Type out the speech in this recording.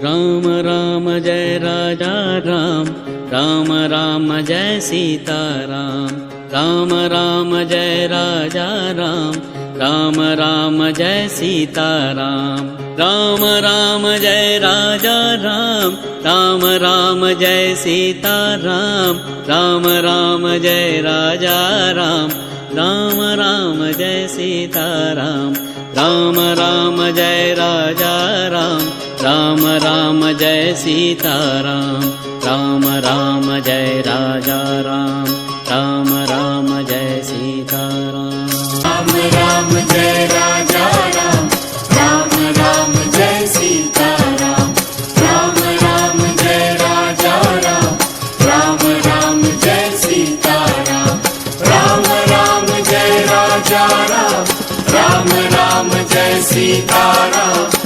Ram Ram Jai Raja Ram, Ram Ram Jai Sita Ram. Ram Ram Jai Raja Ram, Ram Ram Jai Sita Ram. Ram Ram Jai Raja Ram, Ram Ram Jai Sita Ram. Ram Ram Jai Raja Ram, Ram Ram Jai Sita Ram. Ram Ram Jai Raja Ram, Ram Ram Jai Sita Ram. Ram Ram Jai Raja Ram, Ram Ram Jai Sita Ram. Ram Ram Jai Raja Ram, Ram Ram Jai Sita Ram. Ram Ram Jai Raja Ram, Ram Ram Jai Sita Ram. Ram Ram Jai Raja Ram, Ram Ram Jai Sita Ram.